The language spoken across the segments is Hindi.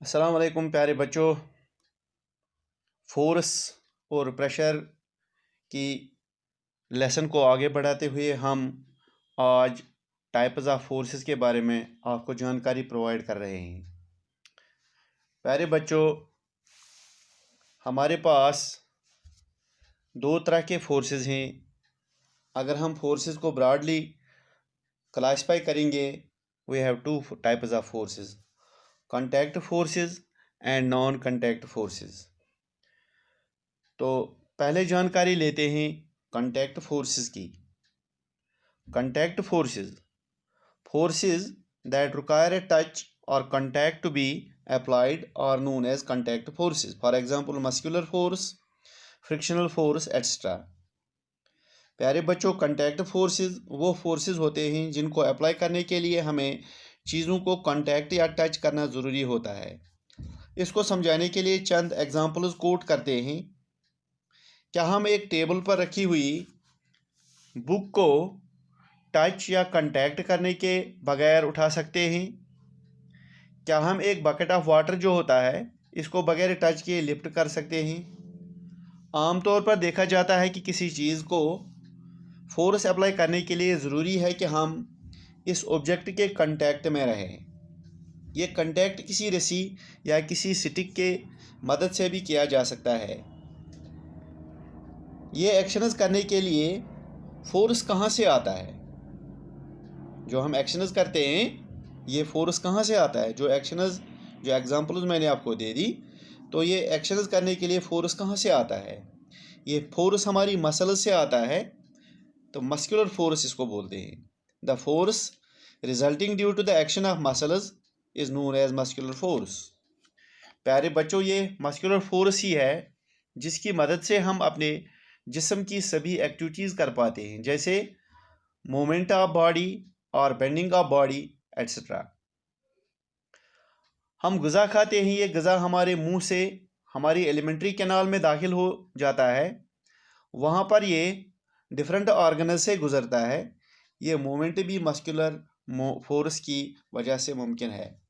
अस्सलाम वालेकुम प्यारे बच्चों। फोर्स और प्रेशर की लेसन को आगे बढ़ाते हुए हम आज टाइप्स ऑफ फोर्सेस के बारे में आपको जानकारी प्रोवाइड कर रहे हैं। प्यारे बच्चों, हमारे पास दो तरह के फोर्सेस हैं। अगर हम फोर्सेस को ब्रॉडली क्लासिफाई करेंगे, we have two types of forces, contact forces and non contact forces. तो पहले जानकारी लेते हैं कॉन्टैक्ट फोर्सेस की। Contact forces that require a touch or contact to be applied are known as contact forces. For example, muscular force, frictional force, etc. प्यारे बच्चों, contact forces वो forces होते हैं जिनको अप्लाई करने के लिए हमें चीज़ों को contact या टच करना ज़रूरी होता है। इसको समझाने के लिए चंद एग्जाम्पल्स कोट करते हैं। क्या हम एक टेबल पर रखी हुई बुक को टच या कांटेक्ट करने के बगैर उठा सकते हैं? क्या हम एक बकेट ऑफ वाटर जो होता है इसको बगैर टच किए लिफ्ट कर सकते हैं? आमतौर पर देखा जाता है कि किसी चीज़ को फोर्स अप्लाई करने के लिए ज़रूरी है कि हम इस ऑब्जेक्ट के कांटेक्ट में रहें। ये कांटेक्ट किसी रस्सी या किसी स्टिक के मदद से भी किया जा सकता है। ये एक्शंस करने के लिए फोर्स कहाँ से आता है? जो हम एक्शंस करते हैं ये फोर्स कहाँ से आता है? जो एग्जांपल्स मैंने आपको दे दी, तो ये एक्शंस करने के लिए फोर्स कहाँ से आता है? ये फोर्स हमारी मसल से आता है, तो मस्कुलर फोर्स इसको बोलते हैं। The force resulting due to the action of muscles is known as muscular force. प्यारे बच्चों, ये मस्कुलर फोर्स ही है जिसकी मदद से हम अपने जिस्म की सभी एक्टिविटीज़ कर पाते हैं, जैसे मूवमेंट ऑफ बॉडी और बेंडिंग ऑफ बॉडी एट्सट्रा। हम ग़िज़ा खाते हैं, ये ग़िज़ा हमारे मुंह से हमारी एलिमेंट्री कैनाल में दाखिल हो जाता है। वहाँ पर ये डिफरेंट ऑर्गन से गुज़रता है। ये मूवमेंट भी मस्कुलर फोर्स की वजह से मुमकिन है,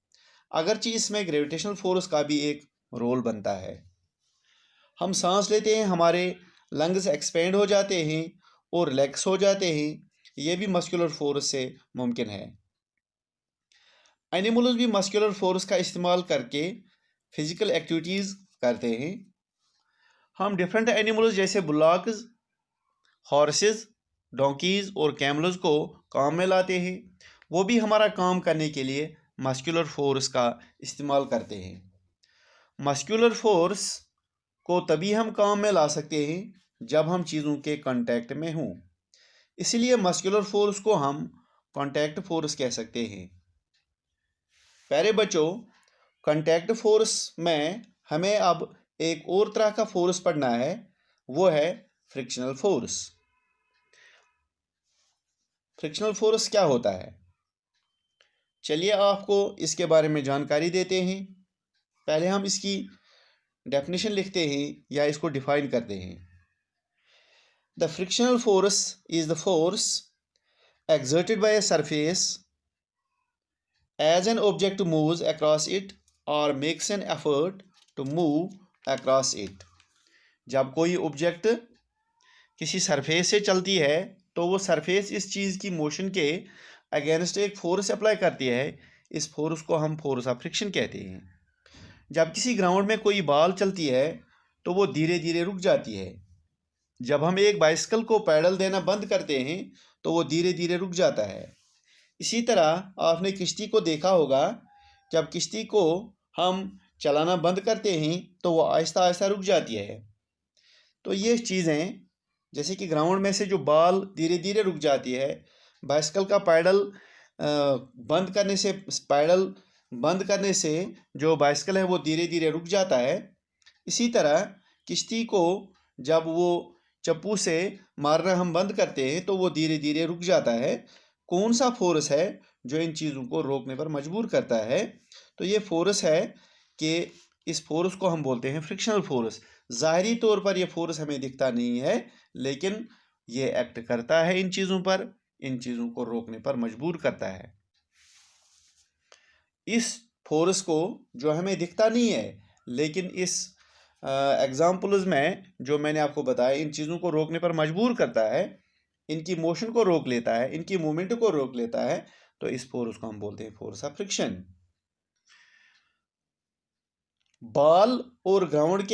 अगरचे इसमें ग्रेविटेशनल फोर्स का भी एक रोल बनता है। हम सांस लेते हैं, हमारे लंग्स एक्सपेंड हो जाते हैं और रिलैक्स हो जाते हैं, ये भी मस्कुलर फोर्स से मुमकिन है। एनिमल्स भी मस्कुलर फोर्स का इस्तेमाल करके फिजिकल एक्टिविटीज़ करते हैं। हम डिफरेंट एनिमल्स जैसे बुलॉक्स, हॉर्सेस, डोंकीज़ और कैमल्स को काम में लाते हैं। वो भी हमारा काम करने के लिए मस्कुलर फोर्स का इस्तेमाल करते हैं। मस्कुलर फोर्स को तभी हम काम में ला सकते हैं जब हम चीज़ों के कांटेक्ट में हों। इसलिए मस्कुलर फोर्स को हम कांटेक्ट फोर्स कह सकते हैं। प्यारे बच्चों, कांटेक्ट फोर्स में हमें अब एक और तरह का फोर्स पढ़ना है, वो है फ्रिक्शनल फोर्स। फ्रिक्शनल फोर्स क्या होता है? चलिए आपको इसके बारे में जानकारी देते हैं। पहले हम इसकी डेफिनेशन लिखते हैं या इसको डिफाइन करते हैं। The frictional force is the force exerted by a surface as an object moves across it or makes an effort to move across it। जब कोई ऑब्जेक्ट किसी सरफेस से चलती है तो वो सरफेस इस चीज़ की मोशन के अगेंस्ट एक फोर्स अप्लाई करती है। इस फोर्स को हम फोर्स ऑफ फ्रिक्शन कहते हैं। जब किसी ग्राउंड में कोई बॉल चलती है तो वो धीरे धीरे रुक जाती है। जब हम एक बाइसिकल को पैडल देना बंद करते हैं तो वो धीरे धीरे रुक जाता है। इसी तरह आपने किश्ती को देखा होगा, जब किश्ती को हम चलाना बंद करते हैं तो वो आहिस्ता आहिस्ता रुक जाती है। तो ये चीज़ें, जैसे कि ग्राउंड में से जो बॉल धीरे धीरे रुक जाती है, बाइसिकल का पैडल बंद करने से जो बाइसिकल है वो धीरे धीरे रुक जाता है। इसी तरह किश्ती को जब वो चप्पू से मारना हम बंद करते हैं तो वो धीरे धीरे रुक जाता है। कौन सा फोर्स है जो इन चीज़ों को रोकने पर मजबूर करता है? तो ये फोर्स है कि इस फोर्स को हम बोलते हैं फ्रिक्शनल फोर्स। ज़ाहरी तौर पर यह फोर्स हमें दिखता नहीं है, लेकिन ये एक्ट करता है इन चीज़ों पर, इन चीज़ों को रोकने पर मजबूर करता है। इस फोर्स को जो हमें दिखता नहीं है, लेकिन इस एग्जाम्पल्स में जो मैंने आपको बताया इन चीज़ों को रोकने पर मजबूर करता है, इनकी मोशन को रोक लेता है, इनकी मूवमेंट को रोक लेता है, तो इस फोर्स को हम बोलते हैं फोर्स ऑफ फ्रिक्शन। बॉल और ग्राउंड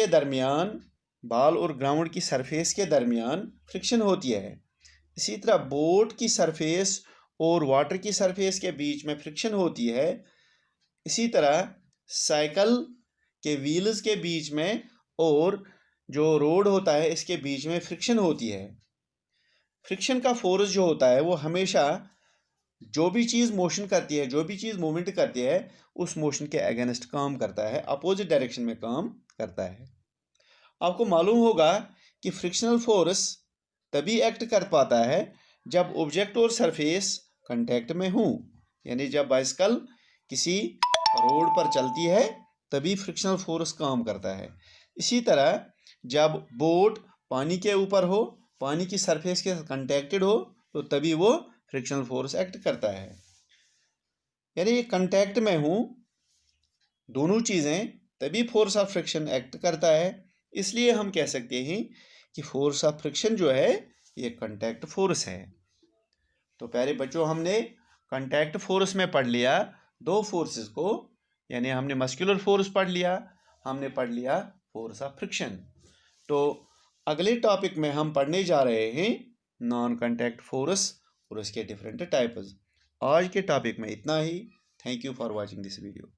की सरफेस के दरमियान फ्रिक्शन होती है। इसी तरह बोट की सरफेस और वाटर की सरफेस के बीच में फ्रिक्शन होती है। इसी तरह साइकिल के व्हील्स के बीच में और जो रोड होता है इसके बीच में फ्रिक्शन होती है। फ्रिक्शन का फोर्स जो होता है वो हमेशा जो भी चीज़ मोशन करती है, जो भी चीज़ मूवमेंट करती है, उस मोशन के अगेंस्ट काम करता है, अपोजिट डायरेक्शन में काम करता है। आपको मालूम होगा कि फ्रिक्शनल फोर्स तभी एक्ट कर पाता है जब ऑब्जेक्ट और सरफेस कांटेक्ट में हो, यानी जब बाइसिकल किसी रोड पर चलती है तभी फ्रिक्शनल फोर्स काम करता है। इसी तरह जब बोट पानी के ऊपर हो, पानी की सरफेस के साथ कनेक्टेड हो, तो तभी वो फ्रिक्शनल फोर्स एक्ट करता है। यानी कांटेक्ट में हूँ दोनों चीज़ें, तभी फोर्स ऑफ फ्रिक्शन एक्ट करता है। इसलिए हम कह सकते हैं कि फोर्स ऑफ फ्रिक्शन जो है ये कांटेक्ट फोर्स है। तो प्यारे बच्चों, हमने कांटेक्ट फोर्स में पढ़ लिया दो फोर्सेस को, यानी हमने मस्कुलर फोर्स पढ़ लिया, हमने पढ़ लिया फोर्स ऑफ फ्रिक्शन। तो अगले टॉपिक में हम पढ़ने जा रहे हैं नॉन कांटेक्ट फोर्स और उसके डिफरेंट टाइप्स। आज के टॉपिक में इतना ही। Thank you for watching this video.